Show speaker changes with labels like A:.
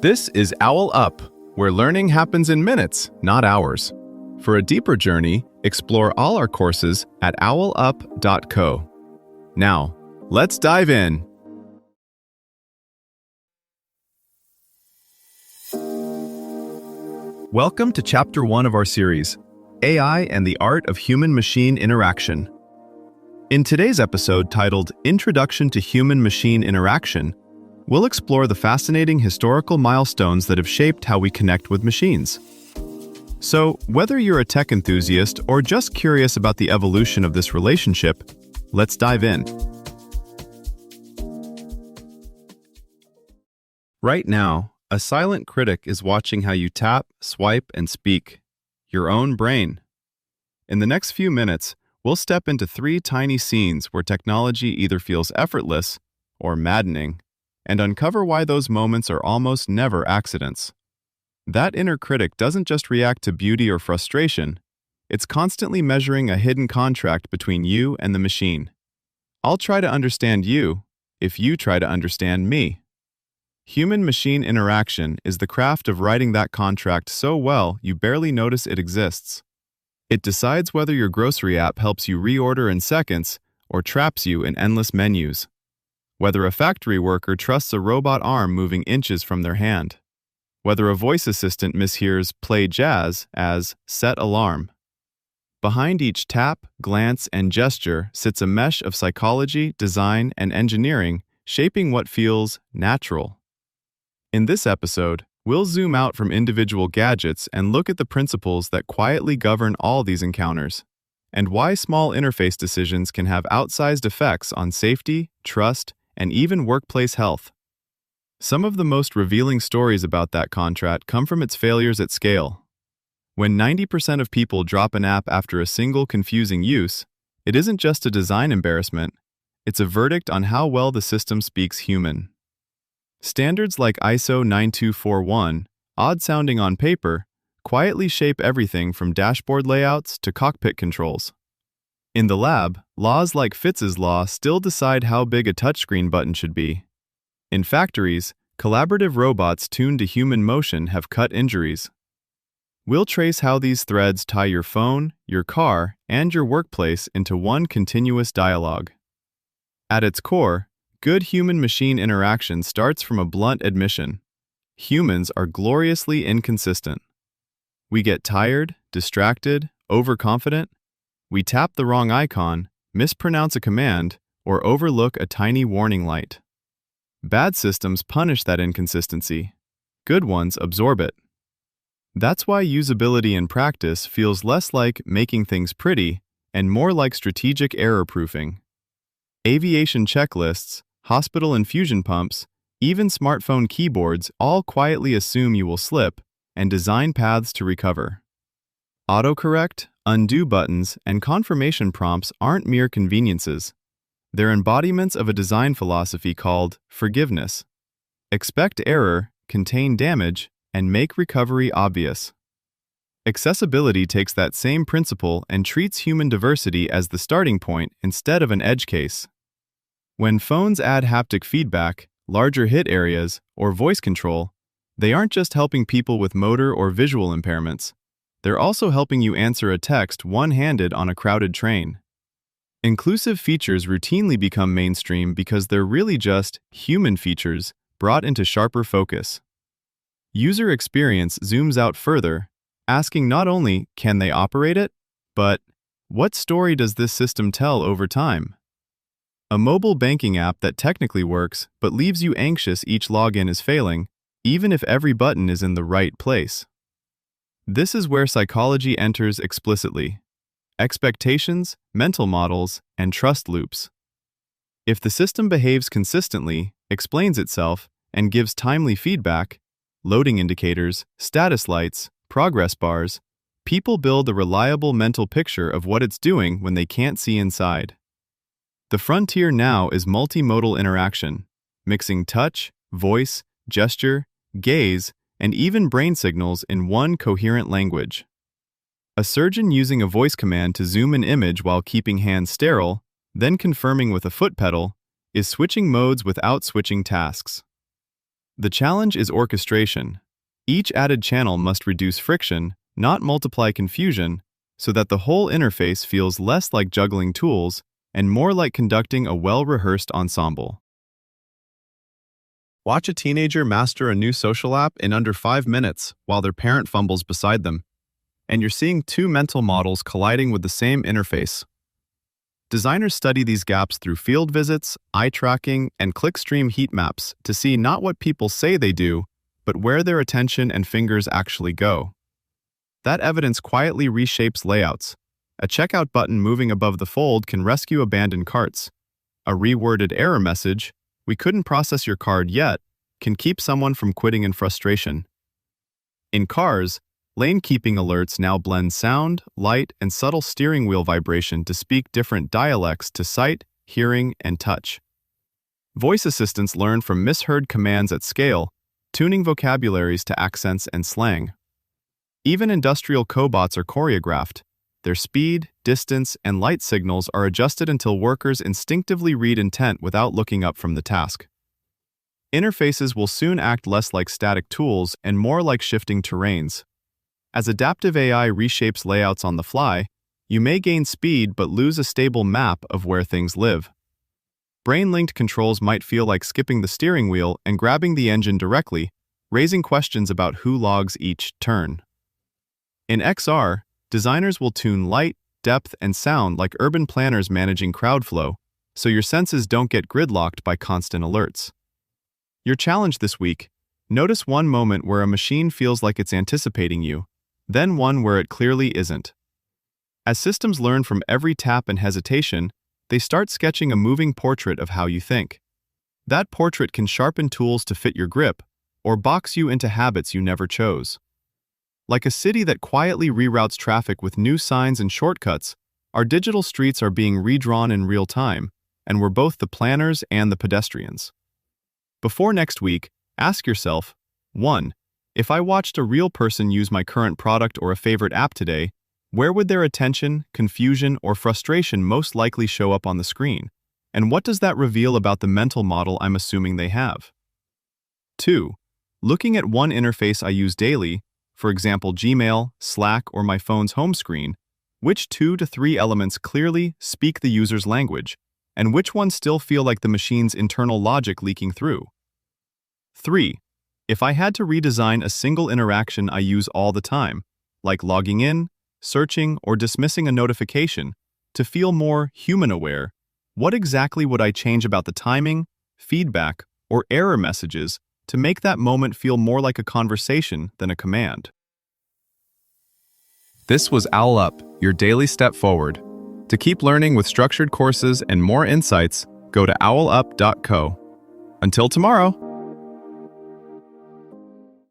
A: This is OwlUp, where learning happens in minutes, not hours. For a deeper journey, explore all our courses at owlup.co. Now, let's dive in. Welcome to Chapter 1 of our series, AI and the Art of Human-Machine Interaction. In today's episode titled Introduction to Human-Machine Interaction, we'll explore the fascinating historical milestones that have shaped how we connect with machines. So, whether you're a tech enthusiast or just curious about the evolution of this relationship, let's dive in. Right now, a silent critic is watching how you tap, swipe, and speak. Your own brain. In the next few minutes, we'll step into 3 tiny scenes where technology either feels effortless or maddening, and uncover why those moments are almost never accidents. That inner critic doesn't just react to beauty or frustration, it's constantly measuring a hidden contract between you and the machine. I'll try to understand you if you try to understand me. Human-machine interaction is the craft of writing that contract so well you barely notice it exists. It decides whether your grocery app helps you reorder in seconds or traps you in endless menus. Whether a factory worker trusts a robot arm moving inches from their hand. Whether a voice assistant mishears "play jazz" as "set alarm." Behind each tap, glance, and gesture sits a mesh of psychology, design, and engineering shaping what feels natural. In this episode, we'll zoom out from individual gadgets and look at the principles that quietly govern all these encounters, and why small interface decisions can have outsized effects on safety, trust, and even workplace health. Some of the most revealing stories about that contract come from its failures at scale. When 90% of people drop an app after a single confusing use, it isn't just a design embarrassment, it's a verdict on how well the system speaks human. Standards like ISO 9241, odd-sounding on paper, quietly shape everything from dashboard layouts to cockpit controls. In the lab, laws like Fitz's law still decide how big a touchscreen button should be. In factories, collaborative robots tuned to human motion have cut injuries. We'll trace how these threads tie your phone, your car, and your workplace into one continuous dialogue. At its core, good human-machine interaction starts from a blunt admission. Humans are gloriously inconsistent. We get tired, distracted, overconfident. We tap the wrong icon, mispronounce a command, or overlook a tiny warning light. Bad systems punish that inconsistency. Good ones absorb it. That's why usability in practice feels less like making things pretty and more like strategic error-proofing. Aviation checklists, hospital infusion pumps, even smartphone keyboards all quietly assume you will slip and design paths to recover. Autocorrect, undo buttons, and confirmation prompts aren't mere conveniences. They're embodiments of a design philosophy called forgiveness. Expect error, contain damage, and make recovery obvious. Accessibility takes that same principle and treats human diversity as the starting point instead of an edge case. When phones add haptic feedback, larger hit areas, or voice control, they aren't just helping people with motor or visual impairments. They're also helping you answer a text one-handed on a crowded train. Inclusive features routinely become mainstream because they're really just human features brought into sharper focus. User experience zooms out further, asking not only can they operate it, but what story does this system tell over time? A mobile banking app that technically works but leaves you anxious each login is failing, even if every button is in the right place. This is where psychology enters explicitly. Expectations, mental models, and trust loops. If the system behaves consistently, explains itself, and gives timely feedback, loading indicators, status lights, progress bars, people build a reliable mental picture of what it's doing when they can't see inside. The frontier now is multimodal interaction, mixing touch, voice, gesture, gaze, and even brain signals in one coherent language. A surgeon using a voice command to zoom an image while keeping hands sterile, then confirming with a foot pedal, is switching modes without switching tasks. The challenge is orchestration. Each added channel must reduce friction, not multiply confusion, so that the whole interface feels less like juggling tools and more like conducting a well-rehearsed ensemble. Watch a teenager master a new social app in under 5 minutes while their parent fumbles beside them, and you're seeing two mental models colliding with the same interface. Designers study these gaps through field visits, eye tracking, and clickstream heat maps to see not what people say they do, but where their attention and fingers actually go. That evidence quietly reshapes layouts. A checkout button moving above the fold can rescue abandoned carts. A reworded error message, "We couldn't process your card yet," can keep someone from quitting in frustration. In cars, lane-keeping alerts now blend sound, light, and subtle steering wheel vibration to speak different dialects to sight, hearing, and touch. Voice assistants learn from misheard commands at scale, tuning vocabularies to accents and slang. Even industrial cobots are choreographed. Their speed, distance, and light signals are adjusted until workers instinctively read intent without looking up from the task. Interfaces will soon act less like static tools and more like shifting terrains. As adaptive AI reshapes layouts on the fly, you may gain speed but lose a stable map of where things live. Brain-linked controls might feel like skipping the steering wheel and grabbing the engine directly, raising questions about who logs each turn. In XR, designers will tune light, depth, and sound like urban planners managing crowd flow, so your senses don't get gridlocked by constant alerts. Your challenge this week: notice one moment where a machine feels like it's anticipating you, then one where it clearly isn't. As systems learn from every tap and hesitation, they start sketching a moving portrait of how you think. That portrait can sharpen tools to fit your grip, or box you into habits you never chose. Like a city that quietly reroutes traffic with new signs and shortcuts, our digital streets are being redrawn in real time, and we're both the planners and the pedestrians. Before next week, ask yourself, 1. If I watched a real person use my current product or a favorite app today, where would their attention, confusion, or frustration most likely show up on the screen? And what does that reveal about the mental model I'm assuming they have? 2. Looking at one interface I use daily, for example Gmail, Slack, or my phone's home screen, which 2 to 3 elements clearly speak the user's language, and which ones still feel like the machine's internal logic leaking through? 3. If I had to redesign a single interaction I use all the time, like logging in, searching, or dismissing a notification, to feel more human-aware, what exactly would I change about the timing, feedback, or error messages to make that moment feel more like a conversation than a command? This was OwlUp, your daily step forward. To keep learning with structured courses and more insights, go to owlup.co. Until tomorrow!